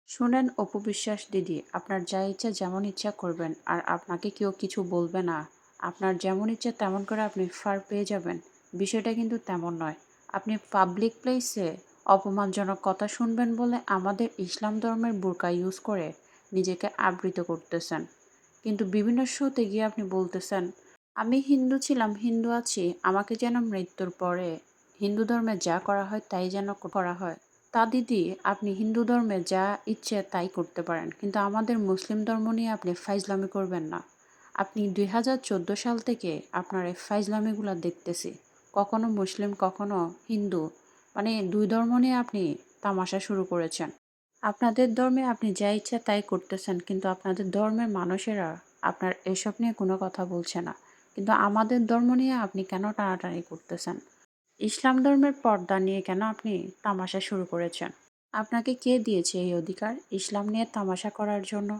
শুনেন অপু বিশ্বাস দিদি, আপনার যা ইচ্ছা যেমন ইচ্ছা করবেন আর আপনাকে কেউ কিছু বলবে না। আপনার যেমন ইচ্ছা তেমন করে আপনি ফার পেয়ে যাবেন। বিষয়টা কিন্তু তেমন নয়। আপনি পাবলিক প্লেসে অপমানজনক কথা শুনবেন বলে আমাদের ইসলাম ধর্মের বোরকা ইউজ করে নিজেকে আবৃত করতেছেন। কিন্তু বিভিন্ন শোতে গিয়ে আপনি বলতেছেন, আমি হিন্দু ছিলাম, হিন্দু আছি, আমাকে যেন মৃত্যুর পরে হিন্দু ধর্মে যা করা হয় তাই যেন করা হয়। তা দিদি, আপনি হিন্দু ধর্মে যা ইচ্ছে তাই করতে পারেন, কিন্তু আমাদের মুসলিম ধর্ম নিয়ে আপনি ফাইজলামি করবেন না। আপনি 2014 সাল থেকে আপনার এই ফাইজলামিগুলো দেখতেছি। কখনো মুসলিম কখনো হিন্দু, মানে দুই ধর্ম নিয়ে আপনি তামাশা শুরু করেছেন। আপনাদের ধর্মে আপনি যা ইচ্ছা তাই করতেছেন, কিন্তু আপনাদের ধর্মের মানুষেরা আপনার এসব নিয়ে কোনো কথা বলছে না। কিন্তু আমাদের ধর্ম নিয়ে আপনি কেন টানাটানি করতেছেন? ইসলাম ধর্মের পর্দা নিয়ে কেন আপনি তামাশা শুরু করেছেন? আপনাকে কে দিয়েছে এই অধিকার ইসলাম নিয়ে তামাশা করার জন্য?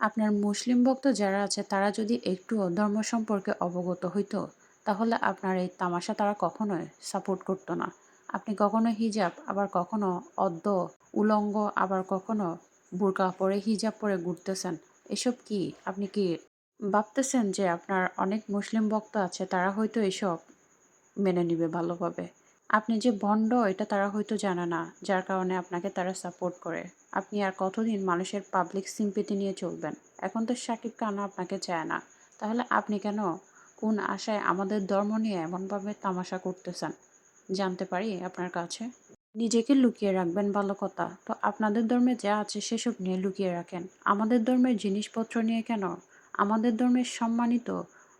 আপনার মুসলিম ভক্ত যারা আছে তারা যদি একটুও ধর্ম সম্পর্কে অবগত হইতো, তাহলে আপনার এই তামাশা তারা কখনোই সাপোর্ট করতো না। আপনি কখনো হিজাব, আবার কখনো অদ্য উলঙ্গ, আবার কখনো বোরকা পরে হিজাব পরে ঘুরতেছেন। এসব কি? আপনি কি ভাবতেছেন যে আপনার অনেক মুসলিম ভক্ত আছে তারা হয়তো এসব মেনে নিবে ভালোভাবে? আপনি যে ভণ্ড এটা তারা হয়তো জানে না, যার কারণে আপনাকে তারা সাপোর্ট করে। আপনি আর কতদিন মানুষের পাবলিক সিম্পেথি নিয়ে চলবেন? এখন তো শাকিব খানও আপনাকে চায় না। তাহলে আপনি কেন, কোন আশায় আমাদের ধর্ম নিয়ে এমনভাবে তামাশা করতেছেন? জানতে পারি আপনার কাছে? নিজেকে লুকিয়ে রাখবেন ভালো কথা, তো আপনাদের ধর্মে যা আছে সেসব নিয়ে লুকিয়ে রাখেন। আমাদের ধর্মের জিনিসপত্র নিয়ে কেন, আমাদের ধর্মের সম্মানিত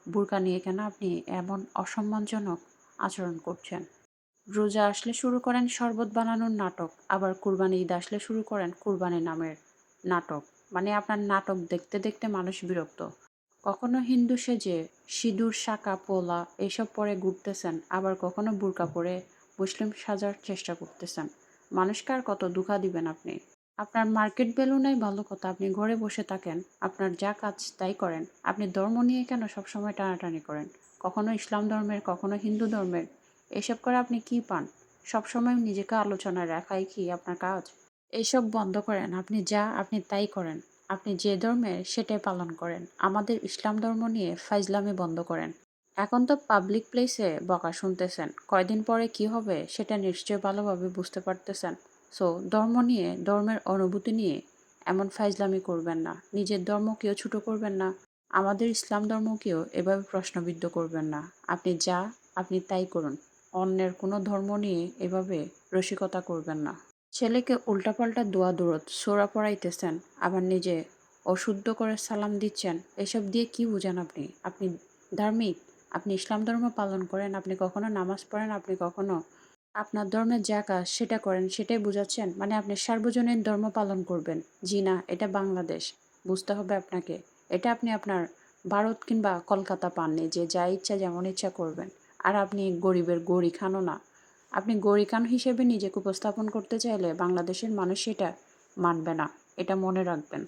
বোরকা নিয়ে কেন আপনি এমন অসম্মানজনক আচরণ করছেন? রোজা আসলে শুরু করেন শরবত বানানোর নাটক, আবার কুরবানি ঈদ আসলে শুরু করেন কুরবানি নামের নাটক। মানে আপনার নাটক দেখতে দেখতে মানুষ বিরক্ত। কখনো হিন্দু সেজে সিঁদুর শাঁকা পোলা এইসব পরে ঘুরতেছেন, আবার কখনো বোরকা পরে মুসলিম সাজার চেষ্টা করতেছেন। মানুষকে আর কত ধোঁকা দিবেন আপনি? আপনার মার্কেট ভ্যালু নাই ভালো কথা, আপনি ঘরে বসে থাকেন, আপনার যা কাজ তাই করেন। আপনি ধর্ম নিয়ে কেন সবসময় টানাটানি করেন? কখনো ইসলাম ধর্মের, কখনো হিন্দু ধর্মের। এসব করে আপনি কি পান? সবসময় নিজেকে আলোচনায় রাখাই কি আপনার কাজ? এসব বন্ধ করেন। আপনি যা আপনি তাই করেন। আপনি যে ধর্মের সেটাই পালন করেন। আমাদের ইসলাম ধর্ম নিয়ে ফাইজলামি বন্ধ করেন। এখন তো পাবলিক প্লেসে বকা শুনতেছেন, কয়দিন পরে কি হবে সেটা নিশ্চয়ই ভালোভাবে বুঝতে পারতেছেন। সো ধর্ম নিয়ে, ধর্মের অনুভূতি নিয়ে এমন ফাইজলামি করবেন না। নিজের ধর্মকেও ছোট করবেন না, আমাদের ইসলাম ধর্মকেও এভাবে প্রশ্নবিদ্ধ করবেন না। আপনি যা আপনি তাই করুন। অন্যের কোনো ধর্ম নিয়ে এভাবে রসিকতা করবেন না। ছেলেকে উল্টাপাল্টা দোয়া দরুদ সূরা পড়াইতেছেন, আবার নিজে অশুদ্ধ করে সালাম দিচ্ছেন। এসব দিয়ে কি বুঝেন আপনি? আপনি ধার্মিক? আপনি ইসলাম ধর্ম পালন করেন, আপনি কখনো নামাজ পড়েন, আপনি কখনো আপনার ধর্মের যা কাজ সেটা করেন, সেটাই বুঝাচ্ছেন? মানে আপনি সার্বজনীন ধর্ম পালন করবেন? জি না, এটা বাংলাদেশ। বুঝতে হবে আপনাকে। এটা আপনি আপনার ভারত কিংবা কলকাতা পাননি যে যা ইচ্ছা যেমন ইচ্ছা করবেন। আর আপনি গরিবের গড়ি খানও না। আপনি গরিখান হিসেবে নিজেকে উপস্থাপন করতে চাইলে বাংলাদেশের মানুষ সেটা মানবে না। এটা মনে রাখবেন।